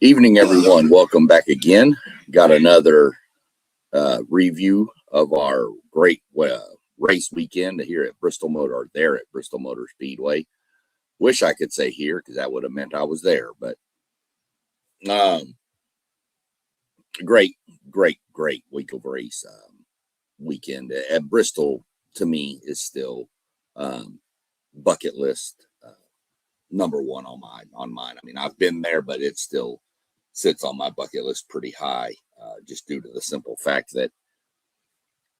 Evening, everyone. Welcome back again. Got another review of our great race weekend here at Bristol Motor, there at Bristol Motor Speedway. Wish I could say here because that would have meant I was there, but great week of race weekend at Bristol. To me, is still bucket list number one on mine. I mean, I've been there, but it still sits on my bucket list pretty high, just due to the simple fact that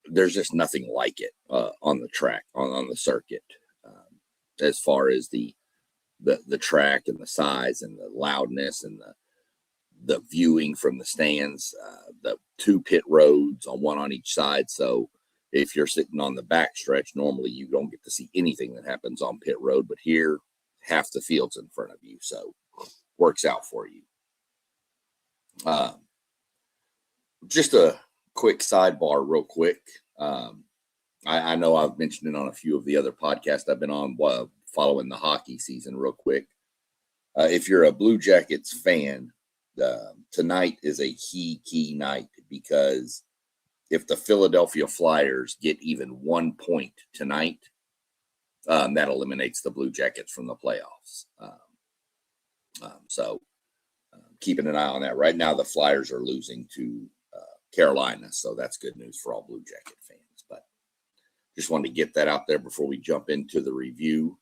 there's just nothing like it on the track, on the circuit, as far as the track and the size and the loudness and the viewing from the stands, the two pit roads one on each side. So if you're sitting on the back stretch, normally you don't get to see anything that happens on pit road, but here half the field's in front of you, so works out for you. Just a quick sidebar real quick. I know I've mentioned it on a few of the other podcasts I've been on following the hockey season real quick. If you're a Blue Jackets fan, tonight is a key night, because if the Philadelphia Flyers get even 1 point tonight, that eliminates the Blue Jackets from the playoffs. So keeping an eye on that. Right now, the Flyers are losing to Carolina, so that's good news for all Blue Jacket fans. But just wanted to get that out there before we jump into the review.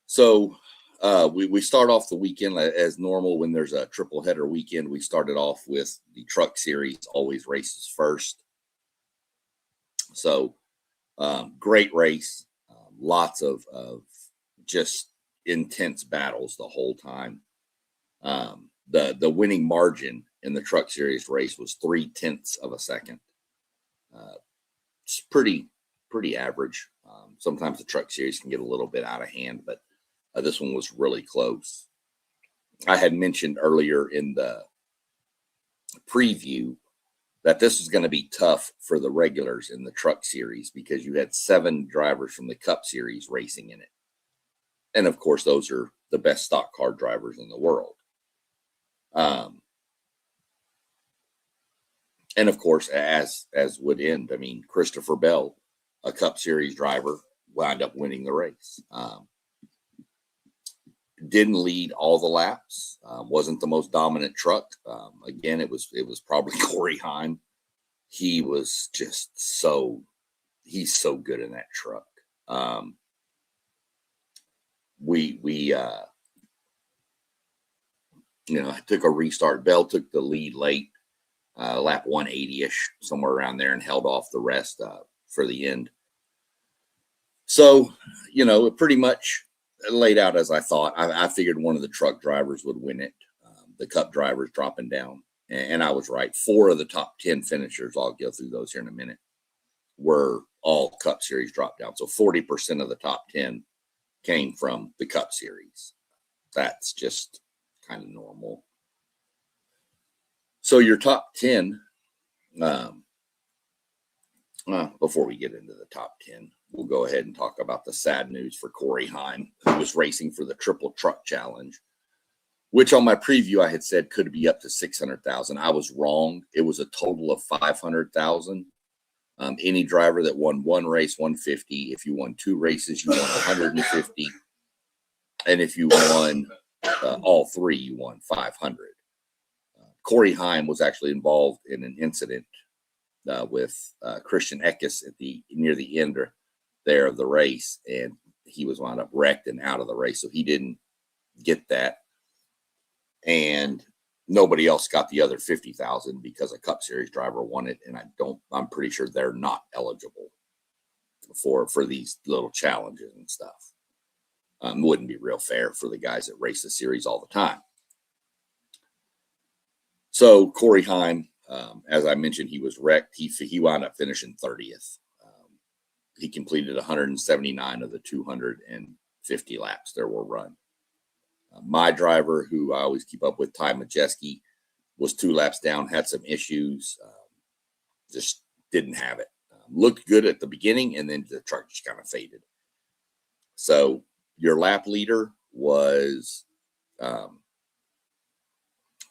So we start off the weekend as normal. When there's a triple header weekend, we started off with the Truck Series, always races first. So great race, lots of just intense battles the whole time. The winning margin in the Truck Series race was 0.3 of a second. It's pretty average. Sometimes the Truck Series can get a little bit out of hand, but this one was really close. I had mentioned earlier in the preview that this was going to be tough for the regulars in the Truck Series, because you had 7 drivers from the Cup Series racing in it. And of course, those are the best stock car drivers in the world. And of course, as would end, I mean, Christopher Bell, a Cup Series driver, wound up winning the race. Didn't lead all the laps. Wasn't the most dominant truck. Again, it was probably Corey Heim. He was just he's so good in that truck. We took a restart. Bell took the lead late, lap 180-ish, somewhere around there, and held off the rest for the end. So, it pretty much laid out as I thought. I figured one of the truck drivers would win it. The Cup drivers dropping down, and I was right. 4 of the top 10 finishers, I'll go through those here in a minute, were all Cup Series drop down. So 40% of the top 10 came from the Cup Series. That's just kind of normal. So your top 10, before we get into the top 10, we'll go ahead and talk about the sad news for Corey Heim, who was racing for the Triple Truck Challenge, which on my preview I had said could be up to 600,000. I was wrong. It was a total of 500,000. Any driver that won one race, 150. If you won 2 races, you won 150. And if you won all 3, you won 500. Corey Heim was actually involved in an incident with Christian Eckes near the end there of the race, and he was wound up wrecked and out of the race, so he didn't get that. And nobody else got the other 50,000 because a Cup Series driver won it, and I'm pretty sure they're not eligible for these little challenges and stuff. Wouldn't be real fair for the guys that race the series all the time. So Corey Heim, as I mentioned, he was wrecked. He wound up finishing 30th. He completed 179 of the 250 laps there were run. My driver, who I always keep up with, Ty Majeski, was 2 laps down, had some issues, just didn't have it. Looked good at the beginning, and then the truck just kind of faded. So your lap leader was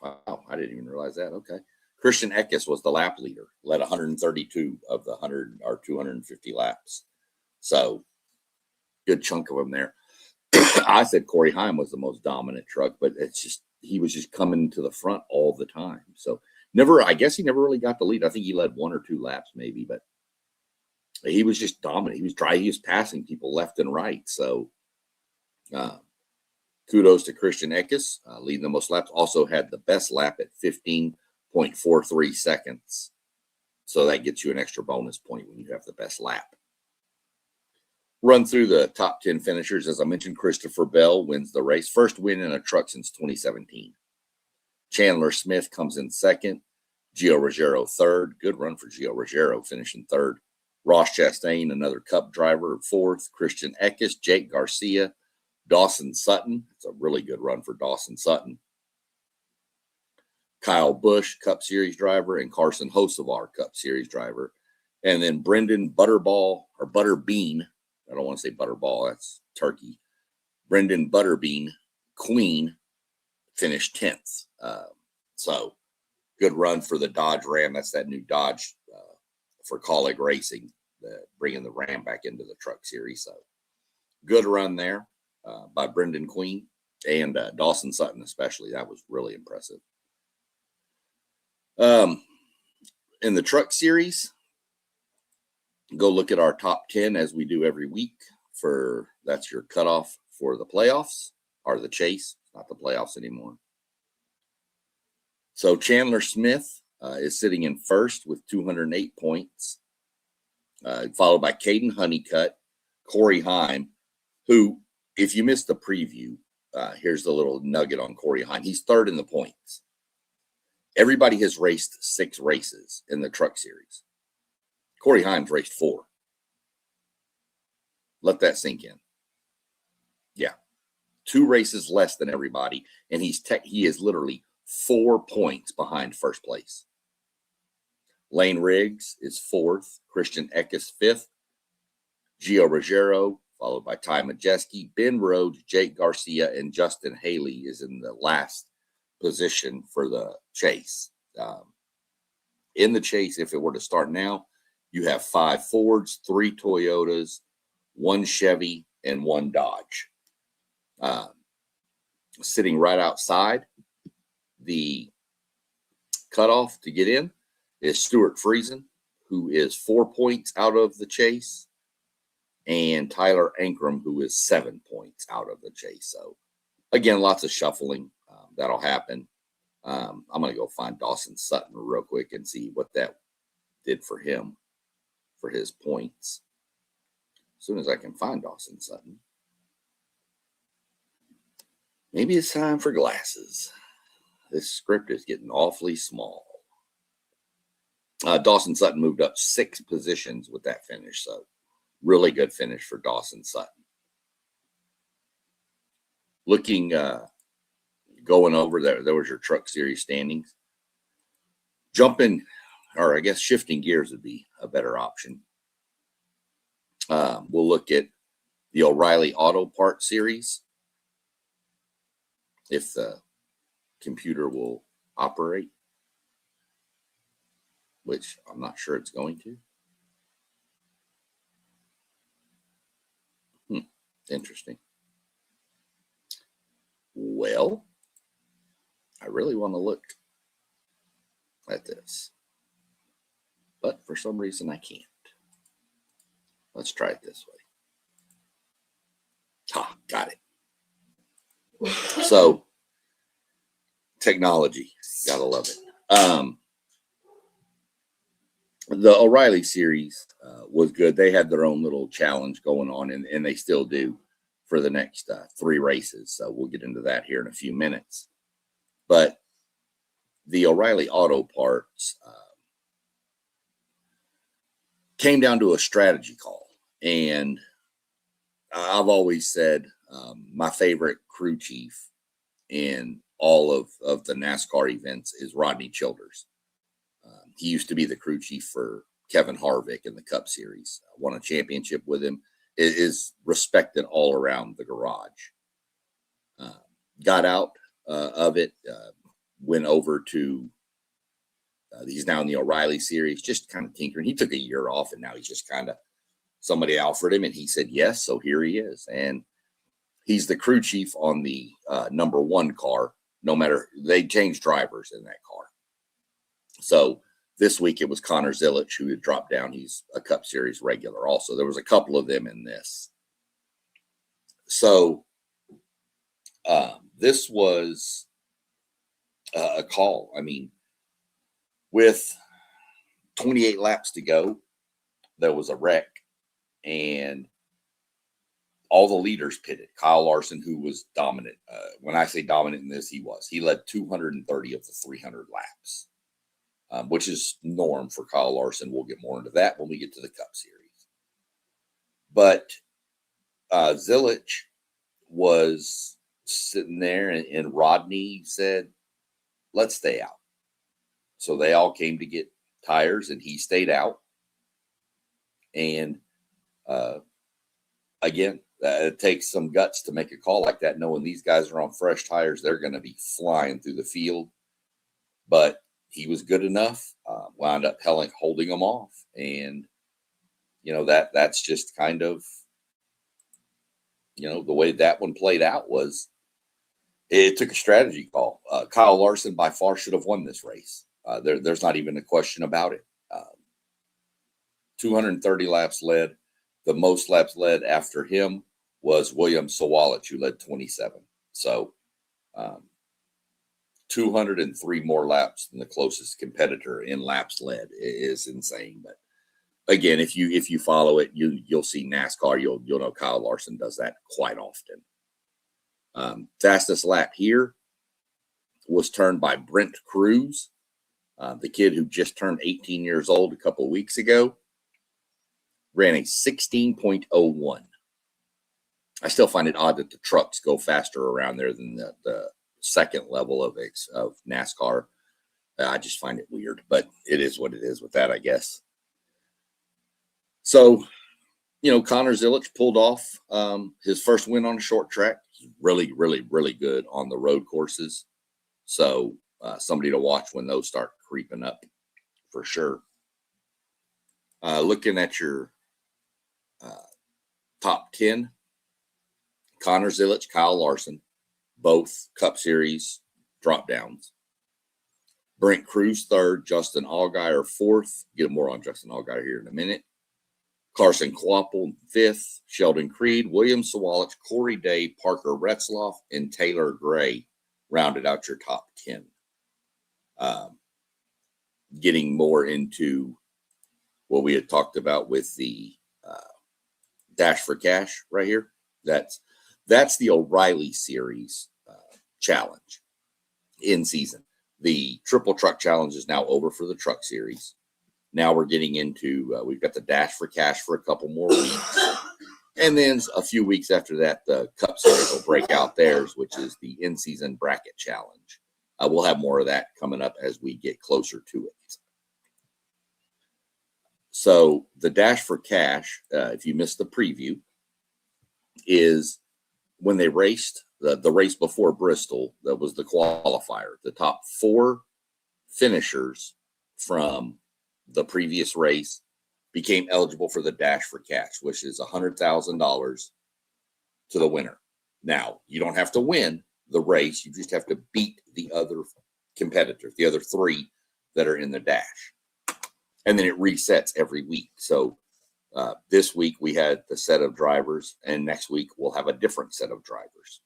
Wow, I didn't even realize that. Okay. Christian Eckes was the lap leader, led 132 of the 100 or 250 laps. So good chunk of them there. I said Corey Heim was the most dominant truck, but it's just he was just coming to the front all the time. So I guess he never really got the lead. I think he led 1 or 2 laps maybe, but he was just dominant. He was passing people left and right. So kudos to Christian Eckes, leading the most laps. Also had the best lap at 15.43 seconds. So that gets you an extra bonus point when you have the best lap. Run through the top 10 finishers. As I mentioned, Christopher Bell wins the race. First win in a truck since 2017. Chandler Smith comes in second. Gio Ruggiero third. Good run for Gio Ruggiero, finishing third. Ross Chastain, another Cup driver, fourth. Christian Eckes, Jake Garcia, Dawson Sutton. It's a really good run for Dawson Sutton. Kyle Busch, Cup Series driver, and Carson Hocevar, Cup Series driver. And then Brendan Butterbean, I don't want to say Butterball, that's turkey. Brendan Butterbean, Queen, finished 10th. So good run for the Dodge Ram. That's that new Dodge for Colleague Racing, bringing the Ram back into the Truck Series. So good run there by Brendan Queen and Dawson Sutton especially. That was really impressive. In the Truck Series, go look at our top 10 as we do every week. That's your cutoff for the playoffs or the chase, not the playoffs anymore. So Chandler Smith is sitting in first with 208 points, followed by Caden Honeycutt, Corey Heim, who, if you missed the preview, here's the little nugget on Corey Heim. He's third in the points. Everybody has raced 6 races in the Truck Series. Corey Heim's raced 4. Let that sink in. Yeah. 2 races less than everybody, and he is literally 4 points behind first place. Lane Riggs is 4th. Christian Eckes 5th. Gio Ruggiero, followed by Ty Majeski. Ben Rhodes, Jake Garcia, and Justin Haley is in the last position for the chase. In the chase, if it were to start now, you have 5 Fords, 3 Toyotas, 1 Chevy, and 1 Dodge. Sitting right outside the cutoff to get in is Stuart Friesen, who is 4 points out of the chase, and Tyler Ankrum, who is 7 points out of the chase. So, again, lots of shuffling. That'll happen. I'm going to go find Dawson Sutton real quick and see what that did for him, for his points. As soon as I can find Dawson Sutton. Maybe it's time for glasses. This script is getting awfully small. Dawson Sutton moved up 6 positions with that finish, so really good finish for Dawson Sutton. Looking, going over there was your Truck Series standings. Jumping, or I guess shifting gears would be a better option. We'll look at the O'Reilly Auto Parts Series, if the computer will operate, which I'm not sure it's going to. Interesting. Well, I really want to look at this, but for some reason I can't. Let's try it this way. Got it. So, technology, gotta love it. The O'Reilly series was good. They had their own little challenge going on, and they still do for the next 3 races. So we'll get into that here in a few minutes. But the O'Reilly Auto Parts came down to a strategy call. And I've always said my favorite crew chief in all of the NASCAR events is Rodney Childers. He used to be the crew chief for Kevin Harvick in the Cup Series. Won a championship with him. Is respected all around the garage. Got out of it. went over to, he's now in the O'Reilly series, just kind of tinkering. He took a year off, and now he's just kind of, somebody offered him, and he said yes, so here he is. And he's the crew chief on the number 1 car. No matter, they changed drivers in that car. So this week it was Connor Zilich who had dropped down. He's a Cup Series regular also. There was a couple of them in this. So this was a call. I mean, with 28 laps to go, there was a wreck, and all the leaders pitted. Kyle Larson, who was dominant. When I say dominant in this, he was. He led 230 of the 300 laps, which is norm for Kyle Larson. We'll get more into that when we get to the Cup Series. But Zilich was sitting there, and Rodney said, let's stay out. So they all came to get tires, and he stayed out. And again, it takes some guts to make a call like that, knowing these guys are on fresh tires. They're going to be flying through the field. But he was good enough, wound up holding them off. And, that's just kind of, the way that one played out was it took a strategy call. Kyle Larson by far should have won this race. There's not even a question about it. 230 laps led. The most laps led after him was William Sawalich, who led 27. So 203 more laps than the closest competitor in laps led is insane. But again, if you follow it, you'll see NASCAR. You'll know Kyle Larson does that quite often. Fastest lap here was turned by Brent Cruz, the kid who just turned 18 years old a couple of weeks ago. Ran a 16.01. I still find it odd that the trucks go faster around there than the second level of NASCAR. I just find it weird, but it is what it is with that, I guess. So, Connor Zilich pulled off his first win on a short track. He's really, really, really good on the road courses. So somebody to watch when those start creeping up for sure. Looking at your top 10, Connor Zilich, Kyle Larson, both Cup Series drop downs. Brent Cruz third, Justin Allgaier fourth. Get more on Justin Allgaier here in a minute. Carson Kvapil fifth, Sheldon Creed, William Sawalich, Corey Day, Parker Retzloff, and Taylor Gray rounded out your top 10. Getting more into what we had talked about with the Dash for Cash right here. That's the O'Reilly Series challenge in season. The Triple Truck Challenge is now over for the Truck Series. Now we're getting into, we've got the Dash for Cash for a couple more weeks. And then a few weeks after that, the Cup Series will break out theirs, which is the in-season bracket challenge. We'll have more of that coming up as we get closer to it. So the Dash for Cash, if you missed the preview, is when they raced the race before Bristol. That was the qualifier. The top 4 finishers from the previous race became eligible for the Dash for Cash, which is $100,000 to the winner. Now, you don't have to win the race. You just have to beat the other competitors, the other 3 that are in the dash. And then it resets every week. So this week we had the set of drivers, and next week we'll have a different set of drivers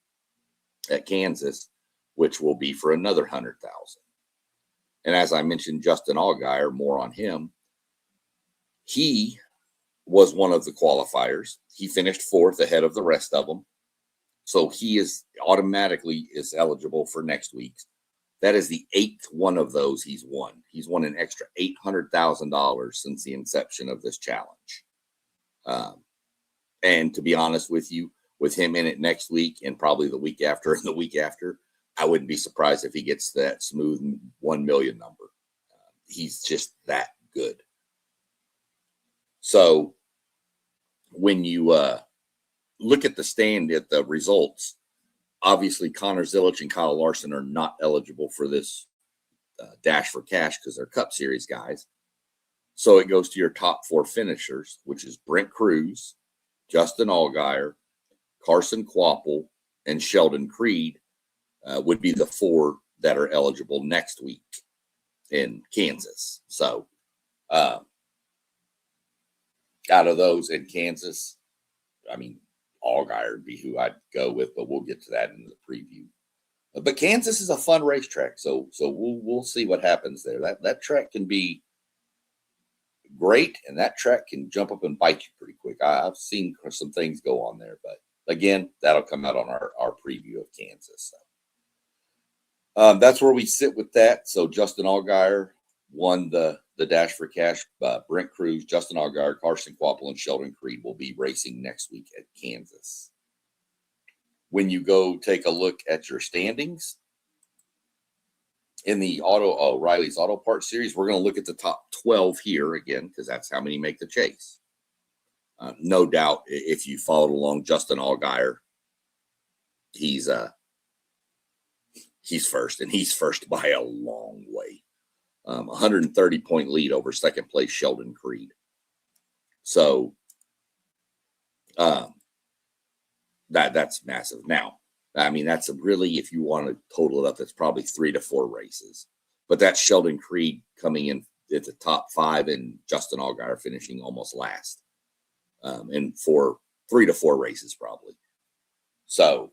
at Kansas, which will be for another 100,000. And as I mentioned, Justin Allgaier, more on him. He was one of the qualifiers. He finished 4th ahead of the rest of them. So he is automatically eligible for next week's. That is the 8th one of those he's won. He's won an extra $800,000 since the inception of this challenge. And to be honest with you, with him in it next week and probably the week after and the week after, I wouldn't be surprised if he gets that smooth 1 million number. He's just that good. So when you look at the results, Obviously, Connor Zilic and Kyle Larson are not eligible for this Dash for Cash because they're Cup Series guys. So it goes to your top 4 finishers, which is Brent Cruz, Justin Allgaier, Carson Kvapil, and Sheldon Creed would be the 4 that are eligible next week in Kansas. So out of those in Kansas, I mean, Allgaier would be who I'd go with, but we'll get to that in the preview. But Kansas is a fun racetrack, so we'll see what happens there. That track can be great, and that track can jump up and bite you pretty quick. I've seen some things go on there, but again, that'll come out on our preview of Kansas. So, that's where we sit with that. So Justin Allgaier won the Dash for Cash. Brent Cruz, Justin Allgaier, Carson Kvapil, and Sheldon Creed will be racing next week at Kansas. When you go take a look at your standings in the Riley's Auto Parts Series, we're going to look at the top 12 here again, because that's how many make the chase. No doubt, if you followed along, Justin Allgaier, he's first, and he's first by a long way. 130-point lead over second place Sheldon Creed. So that's massive. Now, I mean, that's really, if you want to total it up, that's probably 3 to 4 races. But that's Sheldon Creed coming in at the top 5 and Justin Allgaier finishing almost last. And for 3 to 4 races probably. So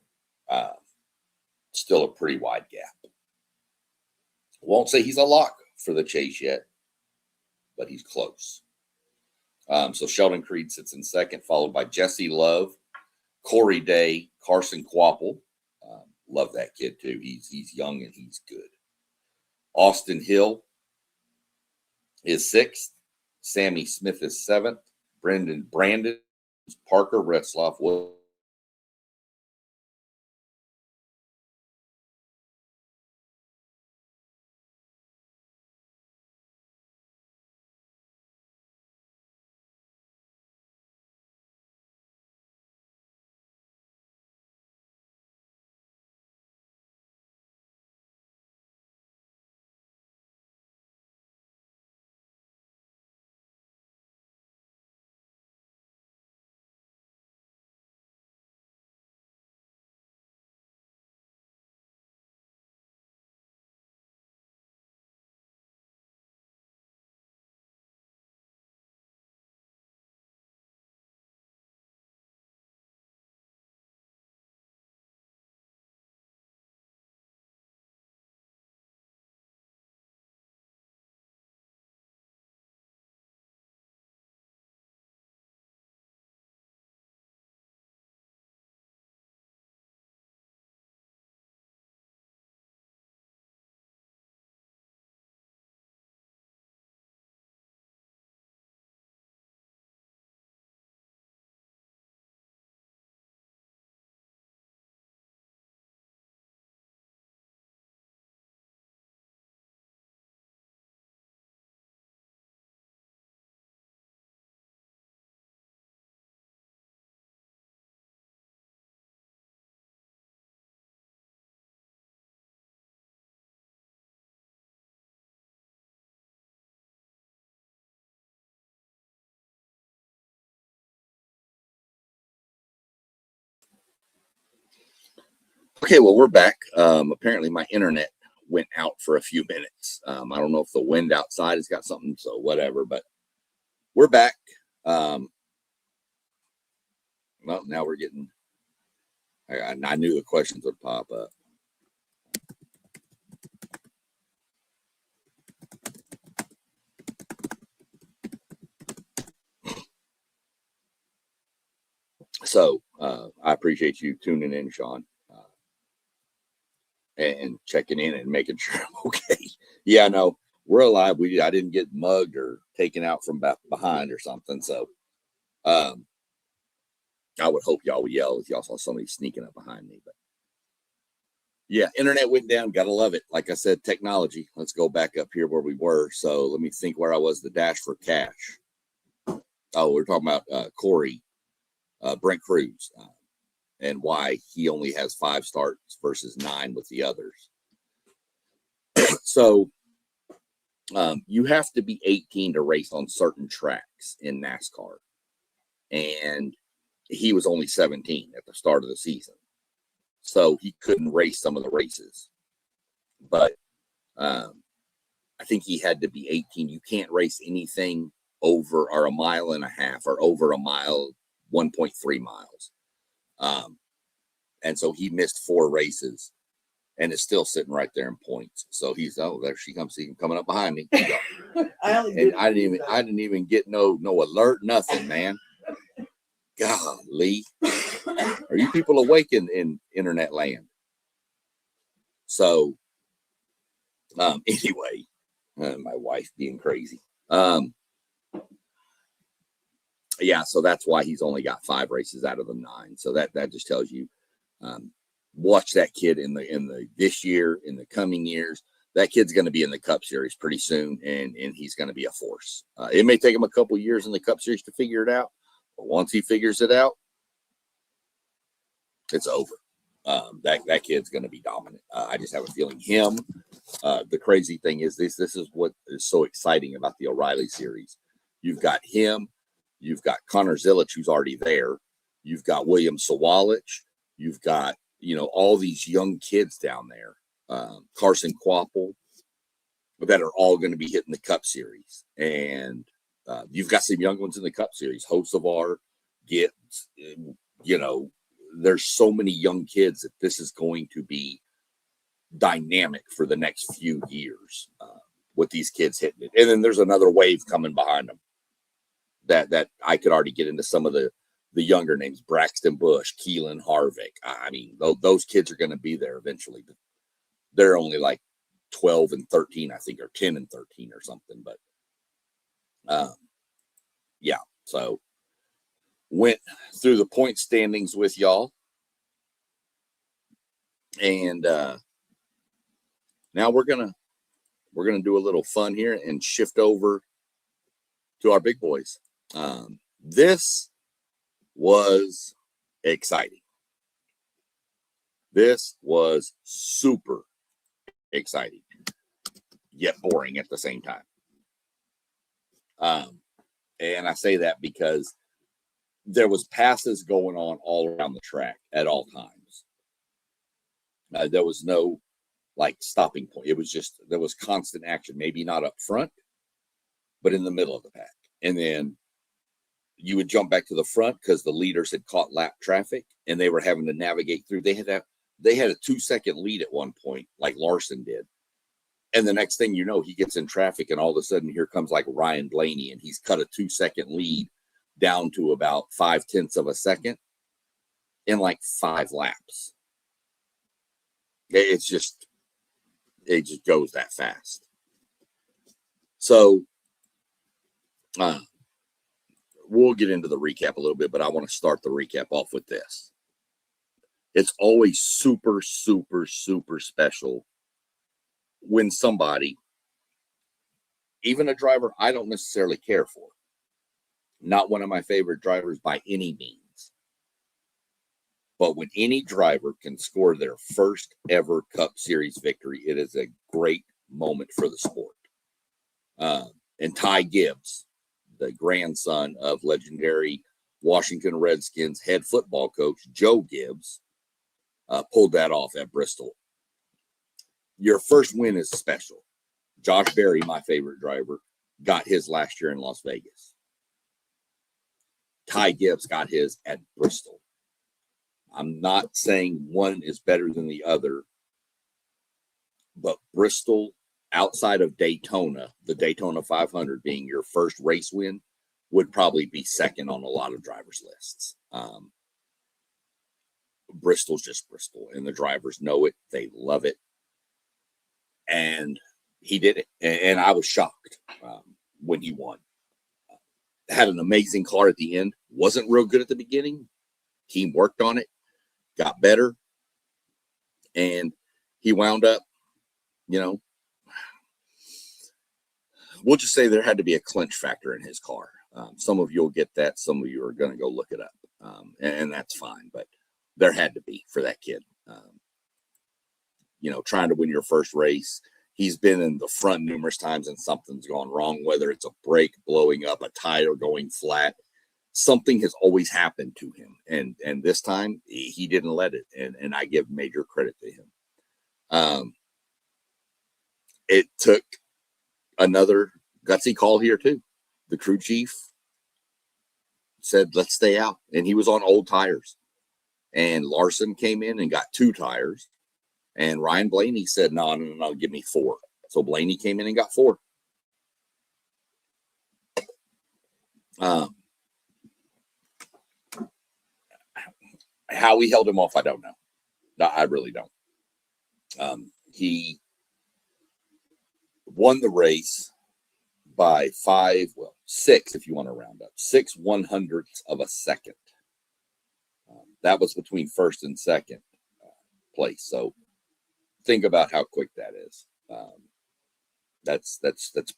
still a pretty wide gap. Won't say he's a lock for the chase yet, but he's close. So Sheldon Creed sits in second, followed by Jesse Love, Corey Day, Carson Kvapil. Love that kid too. He's young and he's good. Austin Hill is 6th. Sammy Smith is 7th. Brandon Parker Retzloff will. Okay, well, we're back. Apparently my internet went out for a few minutes. I don't know if the wind outside has got something, so whatever, but we're back. Well, now we're getting, I knew the questions would pop up. So I appreciate you tuning in, Sean, and checking in and making sure I'm okay. Yeah, no, we're alive. I didn't get mugged or taken out from behind or something. So I would hope y'all would yell if y'all saw somebody sneaking up behind me. But yeah, internet went down. Gotta love it. Like I said, technology. Let's go back up here where we were. So let me think where I was. The Dash for Cash. Oh, we're talking about Corey, Brent Cruz. and why he only has 5 starts versus 9 with the others. So you have to be 18 to race on certain tracks in NASCAR. And he was only 17 at the start of the season. So he couldn't race some of the races. But I think he had to be 18. You can't race anything over or 1.5 miles or over a mile, 1.3 miles. And so he missed 4 races and is still sitting right there in points. So he's, oh, there she comes, see him coming up behind me. I didn't even get no alert, nothing, man. Golly, are you people awake in internet land? So, anyway, my wife being crazy. Yeah, so that's why he's only got 5 races out of the 9. So that just tells you, watch that kid in the this year, in the coming years. That kid's going to be in the Cup Series pretty soon, and he's going to be a force. It may take him a couple years in the Cup Series to figure it out, but once he figures it out, it's over. That kid's going to be dominant. I just have a feeling him. The crazy thing is this is what is so exciting about the O'Reilly series. You've got him. You've got Connor Zilic, who's already there. You've got William Sawalich. You've got, all these young kids down there. Carson Quapple, that are all going to be hitting the Cup Series. And you've got some young ones in the Cup Series. Hocevar, Gibbs, there's so many young kids that this is going to be dynamic for the next few years with these kids hitting it. And then there's another wave coming behind them that I could already get into some of the younger names, Braxton Bush, Keelan Harvick. I mean, those kids are going to be there eventually, but they're only like 12 and 13, I think, or 10 and 13 or something. But yeah, so went through the point standings with y'all. And now we're gonna do a little fun here and shift over to our big boys. This was exciting. This was super exciting, yet boring at the same time. And I say that because there was passes going on all around the track at all times. There was no stopping point. It was just, there was constant action, maybe not up front, but in the middle of the pack. And then you would jump back to the front because the leaders had caught lap traffic and they were having to navigate through. They had a 2-second lead at one point, like Larson did. And the next thing you know, he gets in traffic and all of a sudden here comes like Ryan Blaney and he's cut a 2-second lead down to about 0.5 of a second in like 5 laps. It just goes that fast. So we'll get into the recap a little bit, but I want to start the recap off with this. It's always super, super, super special when somebody, even a driver I don't necessarily care for, not one of my favorite drivers by any means, but when any driver can score their first ever Cup Series victory, it is a great moment for the sport. And Ty Gibbs, the grandson of legendary Washington Redskins head football coach Joe Gibbs, pulled that off at Bristol. Your first win is special. Josh Berry, my favorite driver, got his last year in Las Vegas. Ty Gibbs got his at Bristol. I'm not saying one is better than the other, but Bristol, outside of Daytona, the Daytona 500 being your first race win, would probably be second on a lot of drivers' lists. Bristol's just Bristol, and the drivers know it. They love it. And he did it. And I was shocked when he won. Had an amazing car at the end. Wasn't real good at the beginning. Team worked on it, got better. And he wound up, we'll just say there had to be a clinch factor in his car. Some of you will get that. Some of you are going to go look it up. And that's fine. But there had to be for that kid. Trying to win your first race. He's been in the front numerous times and something's gone wrong, whether it's a brake blowing up, a tire going flat. Something has always happened to him. And this time he didn't let it. And I give major credit to him. It took another gutsy call here too. The crew chief said, let's stay out. And he was on old tires. And Larson came in and got 2 tires. And Ryan Blaney said, no, give me 4. So Blaney came in and got 4. How he held him off, I don't know. I really don't. He won the race by 6, if you want to round up, 6 1/100ths of a second. That was between first and second place. So think about how quick that is. That's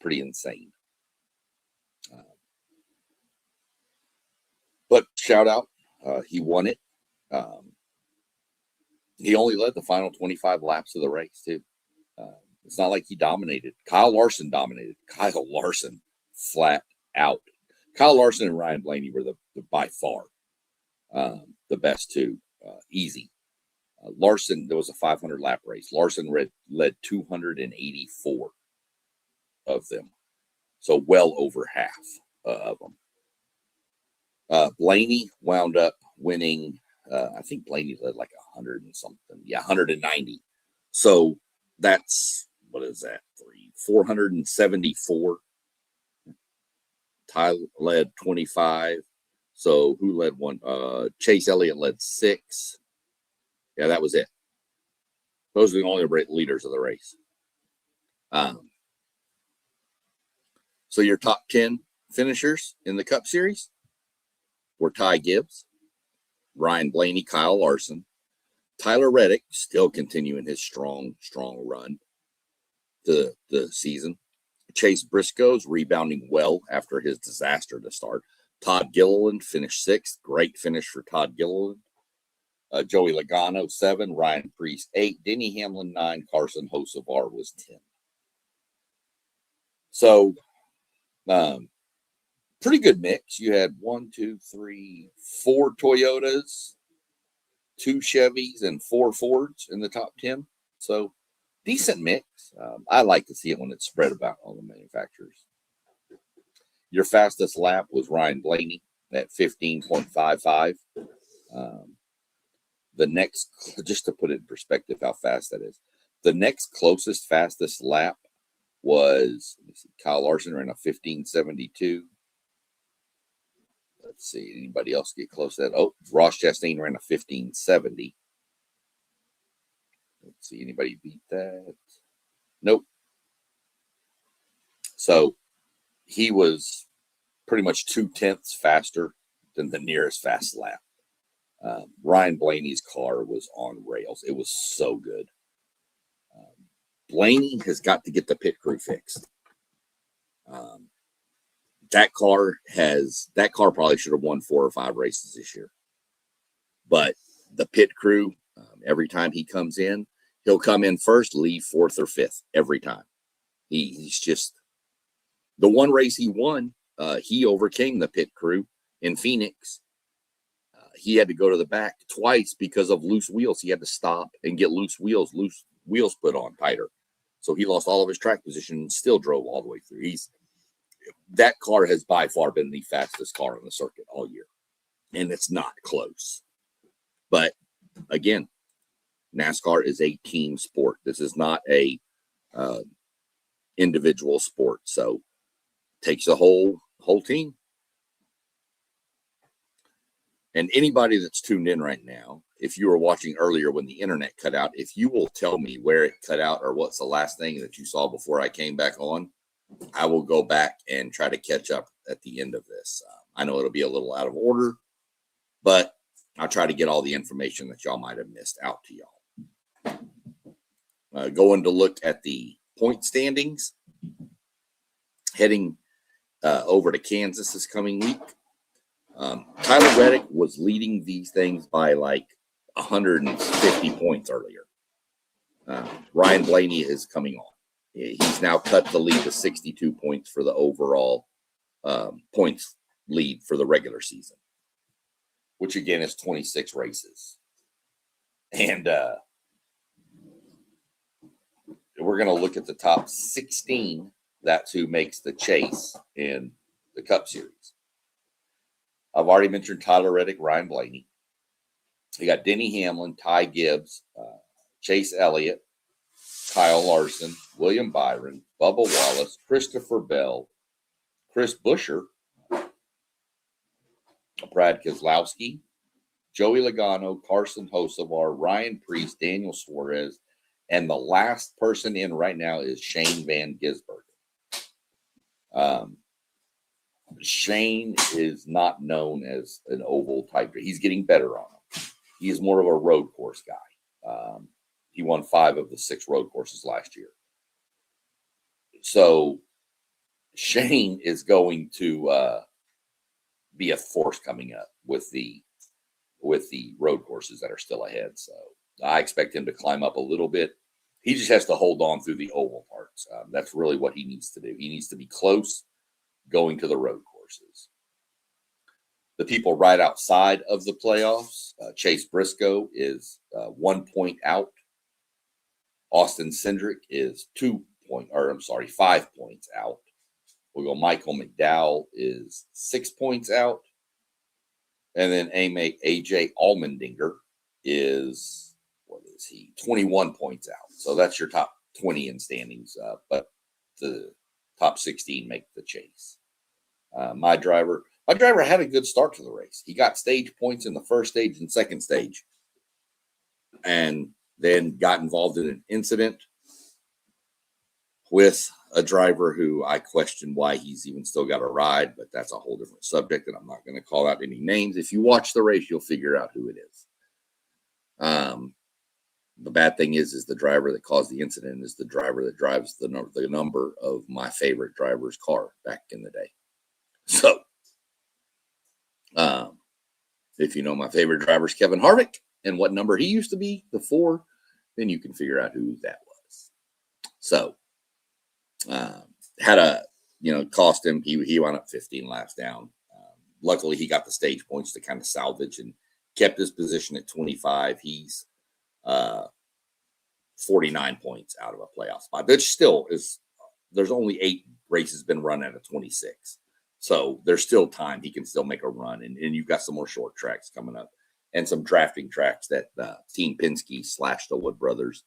pretty insane. But shout out, he won it. He only led the final 25 laps of the race too. It's not like he dominated. Kyle Larson dominated. Kyle Larson flat out. Kyle Larson and Ryan Blaney were the by far the best two. Easy. Larson, there was a 500 lap race. Larson led 284 of them. So well over half of them. Blaney wound up winning. I think Blaney led like 100 and something. Yeah, 190. So that's, what is that? 474. Ty led 25. So who led one? Chase Elliott led 6. Yeah, that was it. Those are the only leaders of the race. So your top 10 finishers in the Cup Series were Ty Gibbs, Ryan Blaney, Kyle Larson, Tyler Reddick, still continuing his strong run to the season. Chase Briscoe's rebounding well after his disaster to start. Todd Gilliland finished 6th. Great finish for Todd Gilliland. Joey Logano, 7. Ryan Preece, 8. Denny Hamlin, 9. Carson Hocevar was 10. So, pretty good mix. You had 4 Toyotas, 2 Chevys, and 4 Fords in the top 10. So, decent mix. I like to see it when it's spread about all the manufacturers. Your fastest lap was Ryan Blaney at 15.55. The next, just to put it in perspective how fast that is, the next closest fastest lap was, Kyle Larson ran a 15.72. Let's see, anybody else get close to that? Oh, Ross Chastain ran a 15.70. Let's see, anybody beat that? Nope. So he was pretty much 2/10 faster than the nearest fast lap. Ryan Blaney's car was on rails. It was so good. Blaney has got to get the pit crew fixed. That car probably should have won 4 or 5 races this year. But the pit crew, every time he comes in, he'll come in first, leave 4th or 5th every time. He's just, the one race he won, he overcame the pit crew in Phoenix. He had to go to the back twice because of loose wheels. He had to stop and get loose wheels put on tighter. So he lost all of his track position and still drove all the way through. That car has by far been the fastest car on the circuit all year. And it's not close. But again, NASCAR is a team sport. This is not a individual sport. So it takes a whole team. And anybody that's tuned in right now, if you were watching earlier when the internet cut out, if you will tell me where it cut out or what's the last thing that you saw before I came back on, I will go back and try to catch up at the end of this. I know it'll be a little out of order, but I'll try to get all the information that y'all might have missed out to y'all. Going to look at the point standings, heading over to Kansas this coming week. Tyler Reddick was leading these things by like 150 points earlier. Ryan Blaney is coming on. He's now cut the lead to 62 points for the overall points lead for the regular season, which again is 26 races. And we're going to look at the top 16. That's who makes the chase in the Cup Series. I've already mentioned Tyler Reddick, Ryan Blaney. You got Denny Hamlin, Ty Gibbs, Chase Elliott, Kyle Larson, William Byron, Bubba Wallace, Christopher Bell, Chris Buescher, Brad Keselowski, Joey Logano, Carson Hocevar, Ryan Preece, Daniel Suarez, and the last person in right now is Shane Van Gisbergen. Shane is not known as an oval type. He's getting better on him. He is more of a road course guy. He won 5 of the 6 road courses last year. So Shane is going to be a force coming up with the road courses that are still ahead. So I expect him to climb up a little bit. He just has to hold on through the oval parts. That's really what he needs to do. He needs to be close going to the road courses. The people right outside of the playoffs, Chase Briscoe is 1 point out. Austin Cindric is 5 points out. We'll go Michael McDowell is 6 points out. And then AJ Allmendinger is, 21 points out. So that's your top 20 in standings. But the top 16 make the chase. My driver had a good start to the race. He got stage points in the first stage and second stage, and then got involved in an incident with a driver who I question why he's even still got a ride, but that's a whole different subject, and I'm not going to call out any names. If you watch the race, you'll figure out who it is. The bad thing is the driver that caused the incident is the driver that drives the number of my favorite driver's car back in the day. So, if you know my favorite driver is Kevin Harvick and what number he used to be, the 4, then you can figure out who that was. So, cost him. He wound up 15 laps down. Luckily, he got the stage points to kind of salvage and kept his position at 25. He's 49 points out of a playoff spot. That still is. There's only 8 races been run out of 26. So there's still time. He can still make a run. And you've got some more short tracks coming up and some drafting tracks that Team Penske / the Wood Brothers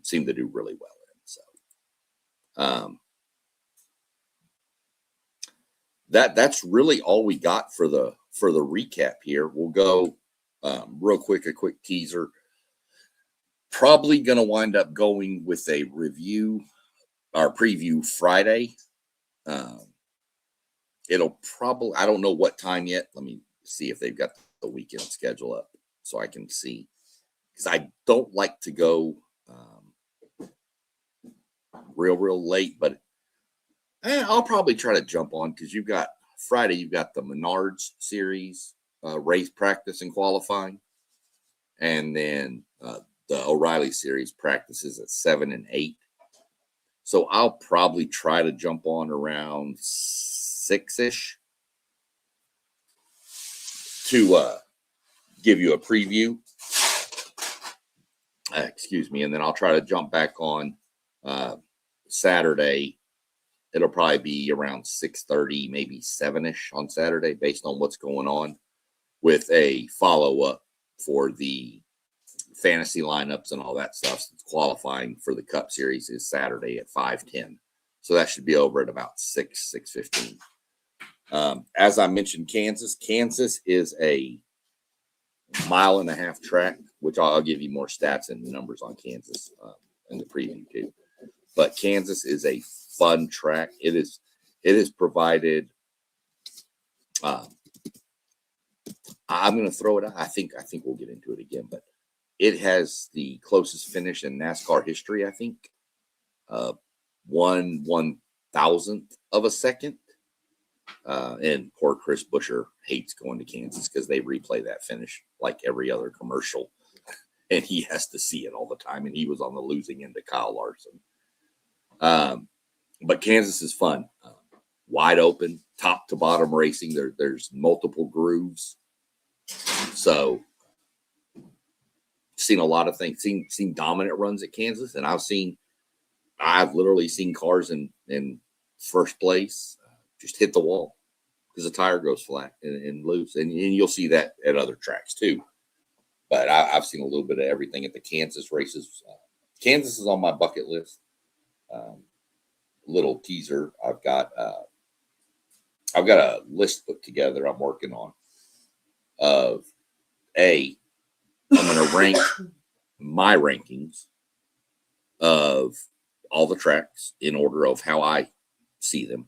seem to do really well in. So that's really all we got for the recap here. We'll go real quick, a quick teaser. Probably going to wind up going with a review, our preview Friday. It'll probably, I don't know what time yet. Let me see if they've got the weekend schedule up so I can see. Because I don't like to go real late, but I'll probably try to jump on because you've got Friday, you've got the Menards series, race practice and qualifying. And then the O'Reilly series practices at 7 and 8. So I'll probably try to jump on around 6-ish to give you a preview. Excuse me. And then I'll try to jump back on Saturday. It'll probably be around 6:30, maybe 7-ish on Saturday, based on what's going on, with a follow-up for the fantasy lineups and all that stuff. Since qualifying for the Cup Series is Saturday at 5:10. So that should be over at about 6:15. As I mentioned, Kansas is a 1.5 mile track, which I'll give you more stats and numbers on Kansas in the preview too. But Kansas is a fun track. It is provided. I'm going to throw it out. I think we'll get into it again, but it has the closest finish in NASCAR history. I think 1/1000th of a second. And poor Chris Buescher hates going to Kansas because they replay that finish like every other commercial. And he has to see it all the time. And he was on the losing end of Kyle Larson. But Kansas is fun. Wide open, top to bottom racing. There's multiple grooves. So seen a lot of things, seen dominant runs at Kansas. And I've literally seen cars in first place just hit the wall because the tire goes flat and loose. And you'll see that at other tracks too. But I've seen a little bit of everything at the Kansas races. Kansas is on my bucket list. Little teaser. I've got a list put together I'm working on of I'm going to rank my rankings of all the tracks in order of how I see them.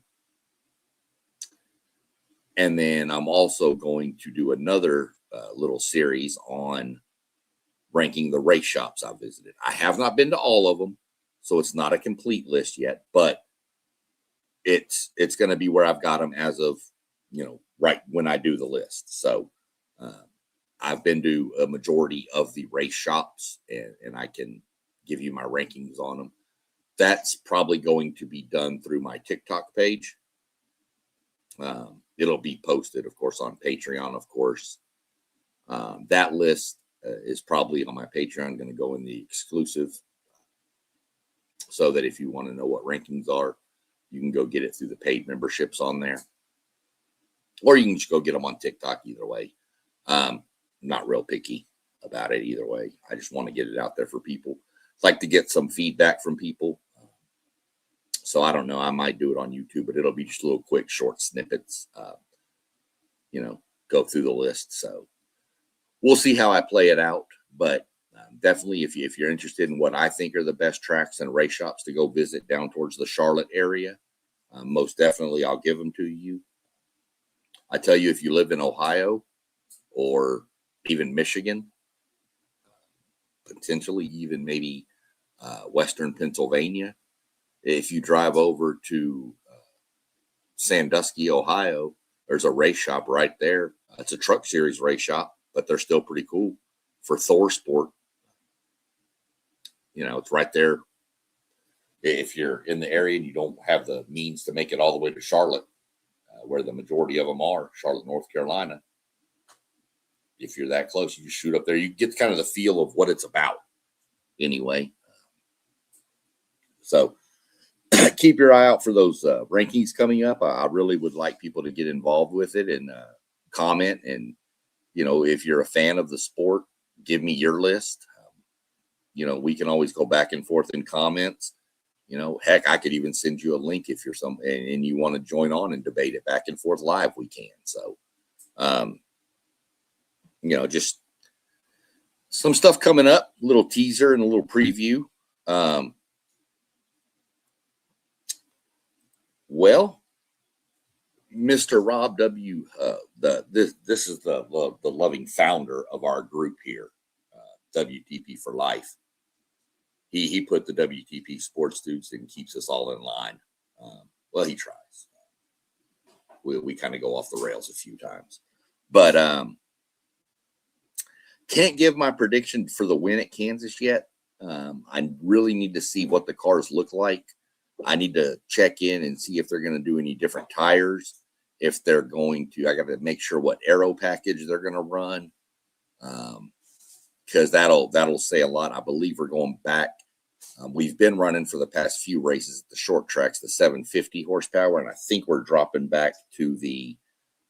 And then I'm also going to do another little series on ranking the race shops I visited. I have not been to all of them, so it's not a complete list yet, but it's going to be where I've got them as of, right when I do the list. So I've been to a majority of the race shops, and I can give you my rankings on them. That's probably going to be done through my TikTok page. It'll be posted, of course, on Patreon, of course. That list is probably on my Patreon, going to go in the exclusive, so that if you want to know what rankings are, you can go get it through the paid memberships on there. Or you can just go get them on TikTok either way. I'm not real picky about it either way. I just want to get it out there for people. I'd like to get some feedback from people. So I don't know. I might do it on YouTube, but it'll be just little quick, short snippets. Go through the list. So we'll see how I play it out. But definitely, if you're interested in what I think are the best tracks and race shops to go visit down towards the Charlotte area, most definitely I'll give them to you. I tell you, if you live in Ohio or even Michigan, potentially even maybe Western Pennsylvania, if you drive over to Sandusky, Ohio, there's a race shop right there. It's a truck series race shop, but they're still pretty cool for Thor Sport. It's right there. If you're in the area and you don't have the means to make it all the way to Charlotte, where the majority of them are, Charlotte, North Carolina, if you're that close, you just shoot up there. You get kind of the feel of what it's about anyway. So keep your eye out for those rankings coming up. I really would like people to get involved with it and comment. And, if you're a fan of the sport, give me your list. We can always go back and forth in comments. Heck, I could even send you a link if you're and you want to join on and debate it back and forth live, we can. So, just some stuff coming up, a little teaser and a little preview. Well, Mr. Rob W., this is the loving founder of our group here, WTP for Life. He put the WTP sports dudes and keeps us all in line. Well, he tries. We kind of go off the rails a few times, but can't give my prediction for the win at Kansas yet. I really need to see what the cars look like. I need to check in and see if they're going to do any different tires. If they're going to, I got to make sure what aero package they're going to run, because that'll say a lot. I believe we're going back. We've been running for the past few races at the short tracks, the 750 horsepower, and I think we're dropping back to the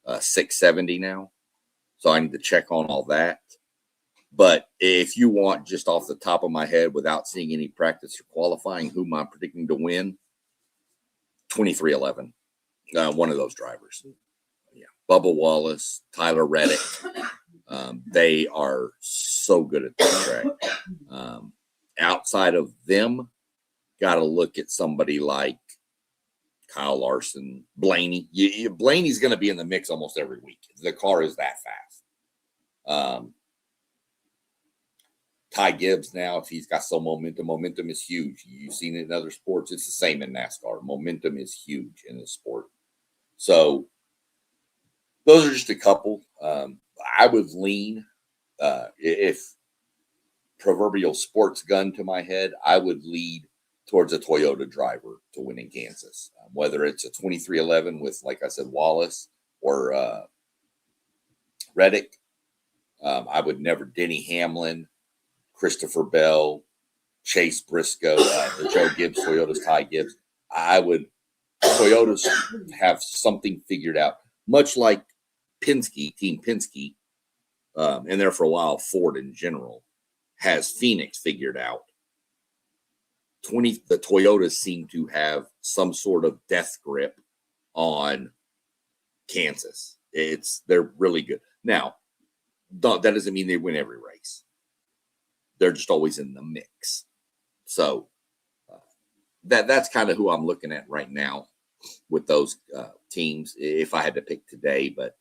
670 now. So I need to check on all that. But if you want, just off the top of my head, without seeing any practice or qualifying, whom I'm predicting to win, 2311, one of those drivers. Yeah, Bubba Wallace, Tyler Reddick. They are so good at this track. Outside of them, got to look at somebody like Kyle Larson, Blaney. Blaney's going to be in the mix almost every week. The car is that fast. Ty Gibbs now, if he's got some momentum is huge. You've seen it in other sports. It's the same in NASCAR. Momentum is huge in this sport. So those are just a couple. I would lean, if proverbial sports gun to my head, I would lead towards a Toyota driver to win in Kansas, whether it's a 2311 with, like I said, Wallace or Reddick. I would never Denny Hamlin, Christopher Bell, Chase Briscoe, the Joe Gibbs, Toyota's Ty Gibbs. I would Toyotas have something figured out, much like Penske, Team Penske, and there for a while, Ford in general has Phoenix figured out. The Toyotas seem to have some sort of death grip on Kansas. They're really good. Now, that doesn't mean they win every race. They're just always in the mix. So that's kind of who I'm looking at right now with those teams if I had to pick today. But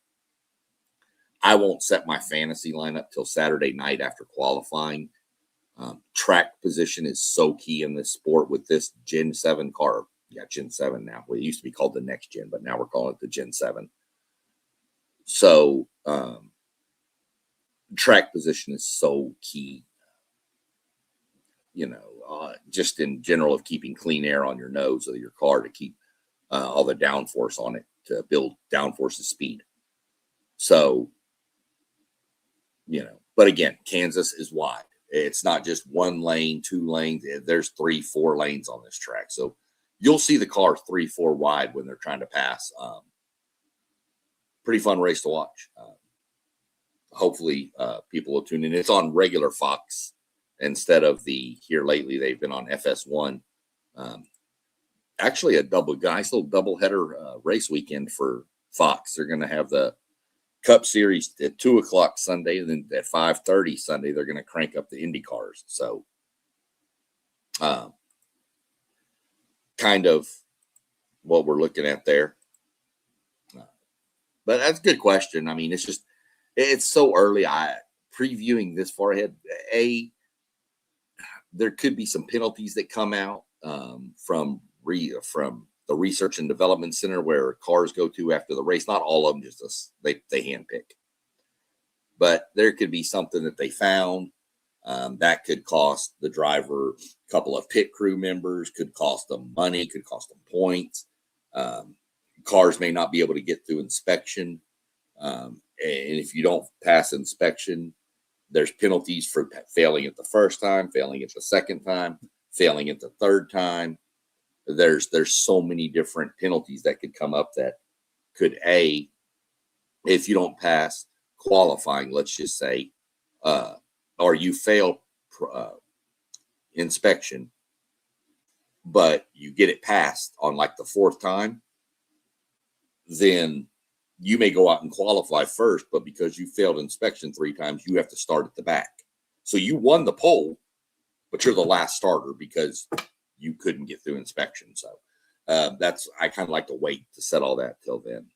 I won't set my fantasy lineup till Saturday night after qualifying. Track position is so key in this sport with this Gen 7 car. Yeah, Gen 7 now. Well, it used to be called the next gen, but now we're calling it the Gen 7. So track position is so key, just in general of keeping clean air on your nose of your car to keep all the downforce on it to build downforce's speed. So, but again, Kansas is wide. It's not just one lane, two lanes. There's 3-4 lanes on this track. So you'll see the cars 3-4 wide when they're trying to pass. Pretty fun race to watch. Hopefully people will tune in. It's on regular Fox instead of here lately. They've been on FS1. Actually, a nice little doubleheader race weekend for Fox. They're going to have the Cup Series at 2:00 Sunday, and then at 5:30 Sunday, they're going to crank up the Indy cars. So, kind of what we're looking at there. But that's a good question. I mean, it's so early. Previewing this far ahead. There could be some penalties that come out from the Research and Development Center where cars go to after the race. Not all of them, just they handpick. But there could be something that they found that could cost the driver a couple of pit crew members, could cost them money, could cost them points. Cars may not be able to get through inspection. And if you don't pass inspection, there's penalties for failing it the first time, failing it the second time, failing it the third time. There's so many different penalties that could come up that could, if you don't pass qualifying, let's just say, or you fail inspection, but you get it passed on like the fourth time, then you may go out and qualify first, but because you failed inspection 3 times, you have to start at the back. So you won the pole, but you're the last starter because you couldn't get through inspection. So I kind of like to wait to set all that till then.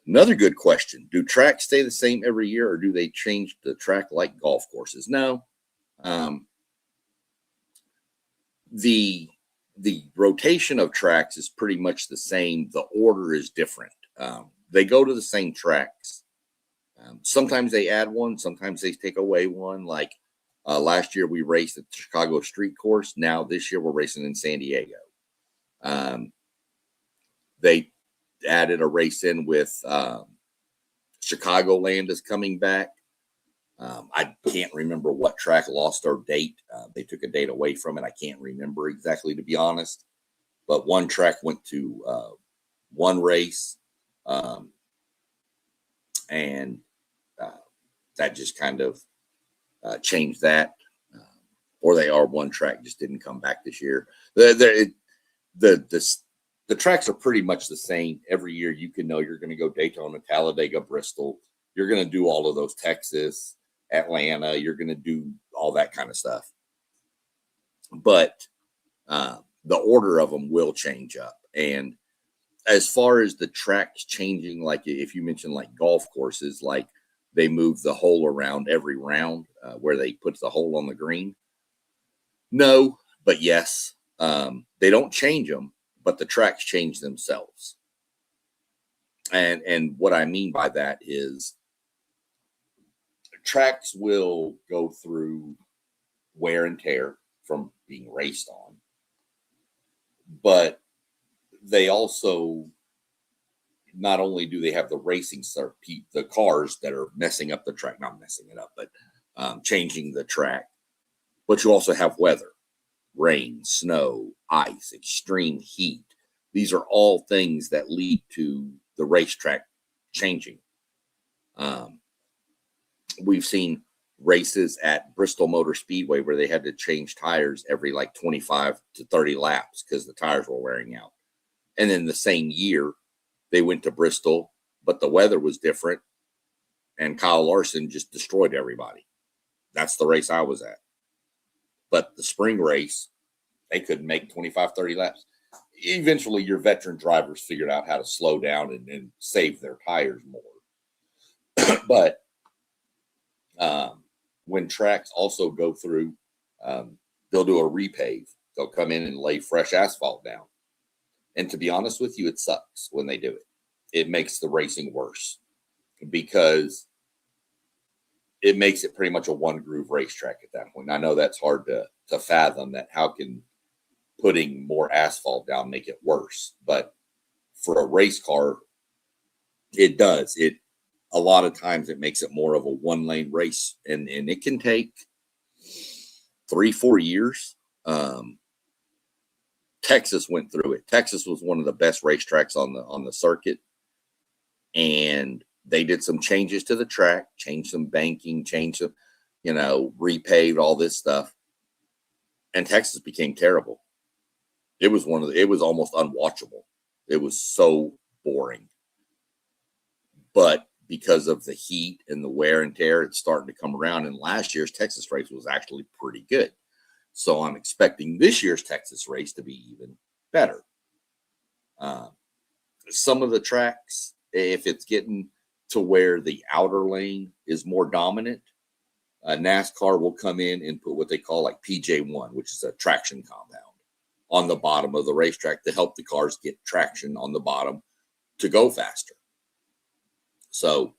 Another good question. Do tracks stay the same every year, or do they change the track like golf courses? No. The rotation of tracks is pretty much the same. The order is different. They go to the same tracks. Sometimes they add one. Sometimes they take away one. Like last year we raced at the Chicago Street Course. Now this year we're racing in San Diego. They added a race in with Chicagoland is coming back. I can't remember what track lost their date. They took a date away from it. I can't remember exactly, to be honest. But one track went to one race, and that just kind of changed that. Or one track just didn't come back this year. The tracks are pretty much the same every year. You can know you're going to go Daytona, Talladega, Bristol. You're going to do all of those, Texas, Atlanta. You're going to do all that kind of stuff. But the order of them will change up. And as far as the tracks changing, like if you mentioned like golf courses, like they move the hole around every round where they put the hole on the green. No, but yes. They don't change them, but the tracks change themselves. And what I mean by that is tracks will go through wear and tear from being raced on, but they also, not only do they have the racing the cars that are messing up the track, not messing it up, but changing the track, but you also have weather, rain, snow, ice, extreme heat. These are all things that lead to the racetrack changing. We've seen races at Bristol Motor Speedway where they had to change tires every like 25 to 30 laps because the tires were wearing out. And then the same year, they went to Bristol, but the weather was different, and Kyle Larson just destroyed everybody. That's the race I was at. But the spring race, they couldn't make 25, 30 laps. Eventually, your veteran drivers figured out how to slow down and save their tires more. But when tracks also go through, they'll do a repave. They'll come in and lay fresh asphalt down. And to be honest with you, it sucks when they do it. It makes the racing worse because it makes it pretty much a one groove racetrack at that point. And I know that's hard to fathom, that how can putting more asphalt down make it worse? But for a race car, it does. It a lot of times it makes it more of a one lane race, and it can take 3-4 years. Texas went through it. Texas was one of the best racetracks on the circuit, and they did some changes to the track, changed some banking, changed some, repaved all this stuff, and Texas became terrible. It was it was almost unwatchable. It was so boring. But because of the heat and the wear and tear, it's starting to come around. And last year's Texas race was actually pretty good. So I'm expecting this year's Texas race to be even better. Some of the tracks, if it's getting to where the outer lane is more dominant, NASCAR will come in and put what they call like PJ1, which is a traction compound, on the bottom of the racetrack to help the cars get traction on the bottom to go faster. So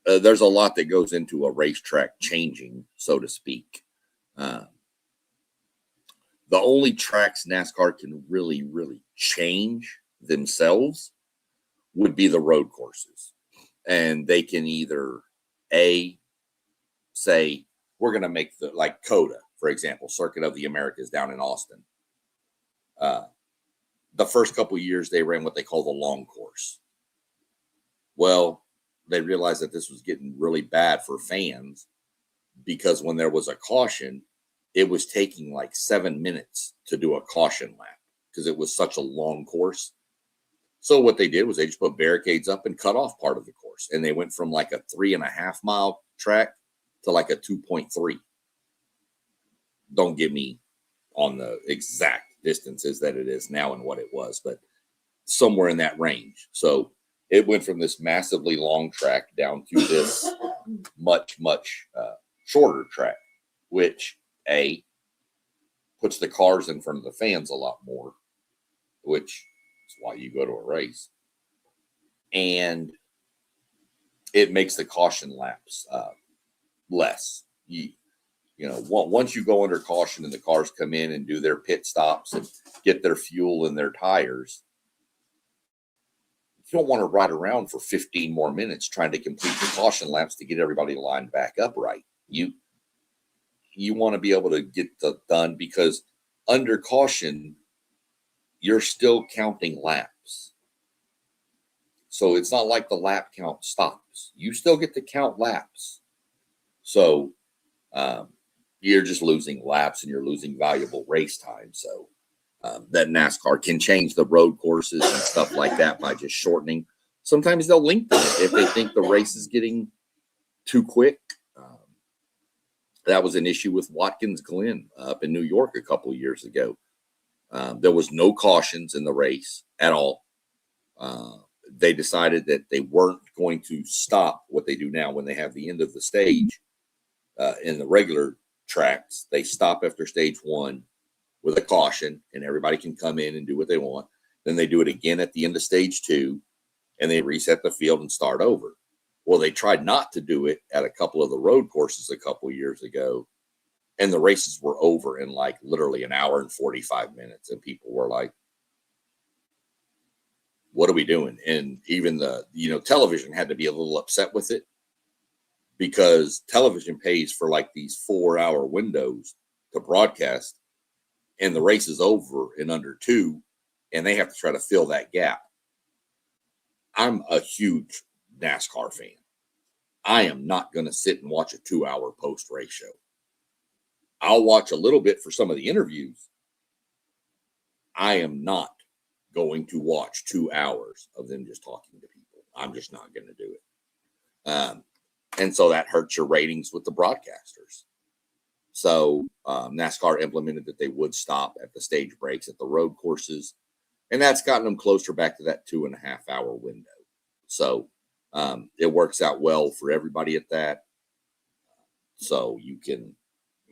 there's a lot that goes into a racetrack changing, so to speak. The only tracks NASCAR can really, really change themselves would be the road courses. And they can either say, we're going to make like COTA, for example, Circuit of the Americas down in Austin. The first couple of years they ran what they call the long course. Well, they realized that this was getting really bad for fans, because when there was a caution, it was taking like 7 minutes to do a caution lap because it was such a long course. So what they did was they just put barricades up and cut off part of the course. And they went from like a 3.5 mile track to like a 2.3. Don't get me on the exact distances that it is now and what it was, but somewhere in that range. So it went from this massively long track down to this much, much shorter track, which puts the cars in front of the fans a lot more, which is why you go to a race. And it makes the caution laps less. Once you go under caution and the cars come in and do their pit stops and get their fuel and their tires, you don't want to ride around for 15 more minutes trying to complete the caution laps to get everybody lined back up right. You want to be able to get that done, because under caution, you're still counting laps. So it's not like the lap count stops. You still get to count laps. So you're just losing laps and you're losing valuable race time. So that NASCAR can change the road courses and stuff like that by just shortening. Sometimes they'll lengthen it if they think the race is getting too quick. That was an issue with Watkins Glen up in New York a couple of years ago. There was no cautions in the race at all. They decided that they weren't going to stop what they do now when they have the end of the stage in the regular tracks. They stop after stage 1 with a caution, and everybody can come in and do what they want. Then they do it again at the end of stage 2. and they reset the field and start over. Well, they tried not to do it at a couple of the road courses a couple of years ago, and the races were over in like literally an hour and 45 minutes. And people were like, what are we doing? And even the, television had to be a little upset with it, because television pays for like these 4-hour windows to broadcast, and the race is over in under 2, and they have to try to fill that gap. I'm a huge NASCAR fan. I am not going to sit and watch a 2-hour post-race show. I'll watch a little bit for some of the interviews. I am not going to watch 2 hours of them just talking to people. I'm just not going to do it. And so that hurts your ratings with the broadcasters. So NASCAR implemented that they would stop at the stage breaks at the road courses, and that's gotten them closer back to that 2.5 hour window. So it works out well for everybody at that. So you can,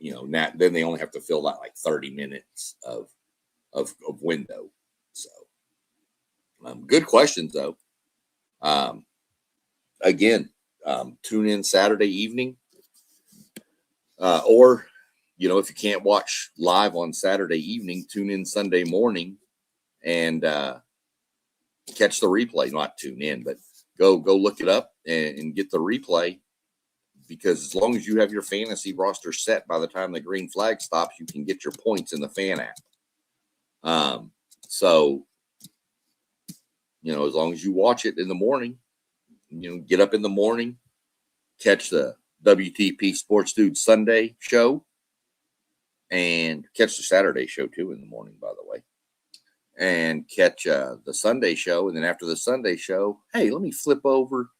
then they only have to fill that like 30 minutes of window. So good questions though. Again, tune in Saturday evening, or if you can't watch live on Saturday evening, tune in Sunday morning and catch the replay. Not tune in, but go look it up and get the replay, because as long as you have your fantasy roster set by the time the green flag stops, you can get your points in the fan app. So as long as you watch it in the morning, get up in the morning, catch the WTP Sports Dude Sunday show, and catch the Saturday show too in the morning, by the way, and catch the Sunday show. And then after the Sunday show, hey, let me flip over,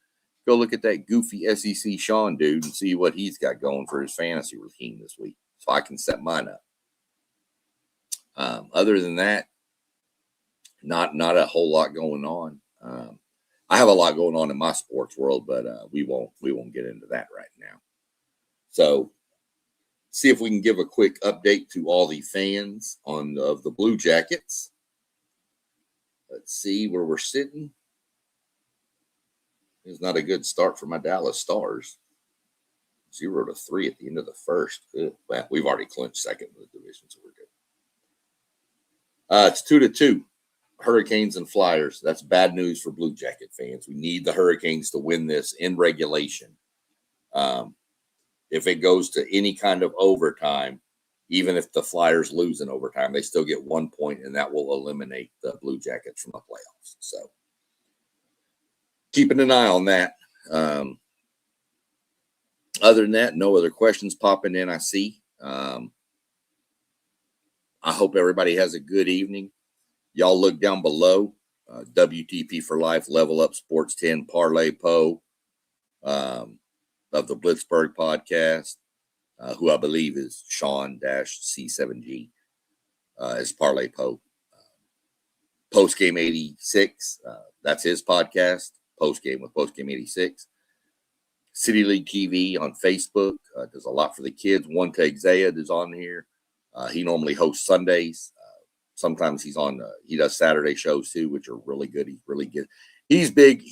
go look at that goofy SEC Sean dude and see what he's got going for his fantasy routine this week, so I can set mine up. Other than that, not a whole lot going on. I have a lot going on in my sports world, but we won't get into that right now. So see if we can give a quick update to all the fans of the Blue Jackets. Let's see where we're sitting. It's not a good start for my Dallas Stars. 0-3 at the end of the first. Well, we've already clinched second in the division, so we're good. It's 2-2. Hurricanes and Flyers. That's bad news for Blue Jacket fans. We need the Hurricanes to win this in regulation. If it goes to any kind of overtime, even if the Flyers lose in overtime, they still get 1 point, and that will eliminate the Blue Jackets from the playoffs. So keeping an eye on that. Other than that, no other questions popping in, I see. I hope everybody has a good evening. Y'all look down below. WTP for Life, Level Up Sports 10, Parlay Poe of the Blitzburg podcast, who I believe is Sean-C7G, as Parlay Poe. Postgame 86, that's his podcast, Postgame with Postgame 86. City League TV on Facebook, does a lot for the kids. One Take Zayed is on here. He normally hosts Sundays. Sometimes he's on, he does Saturday shows too, which are really good. He's really good. He's big.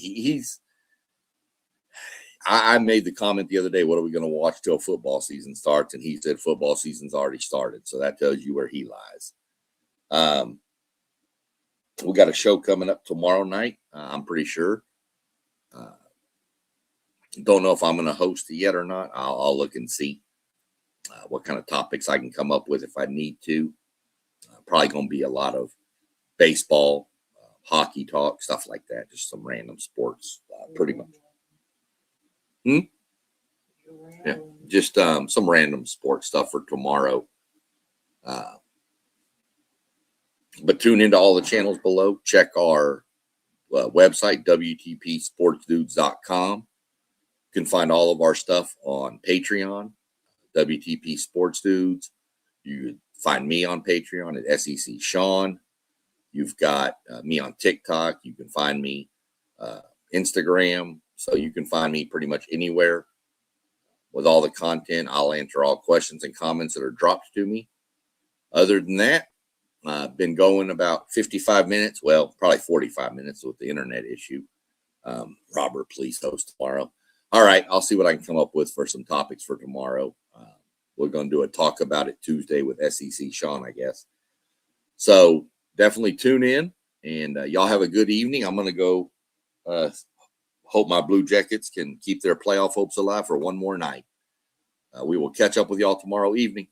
I made the comment the other day, what are we going to watch till football season starts? And he said football season's already started. So that tells you where he lies. We got a show coming up tomorrow night. I'm pretty sure. Don't know if I'm going to host it yet or not. I'll look and see what kind of topics I can come up with if I need to. Probably going to be a lot of baseball, hockey talk, stuff like that. Just some random sports, pretty much. Yeah, just some random sports stuff for tomorrow. But tune into all the channels below. Check our website, WTPSportsDudes.com. You can find all of our stuff on Patreon, WTP Sports Dudes. You find me on Patreon at SEC Sean. You've got me on TikTok. You can find me Instagram. So you can find me pretty much anywhere with all the content. I'll answer all questions and comments that are dropped to me. Other than that, I've been going about 55 minutes. Well, probably 45 minutes with the internet issue. Robert, please host tomorrow. All right, I'll see what I can come up with for some topics for tomorrow. We're going to do a talk about it Tuesday with SEC Sean, I guess. So definitely tune in, and y'all have a good evening. I'm going to go hope my Blue Jackets can keep their playoff hopes alive for one more night. We will catch up with y'all tomorrow evening.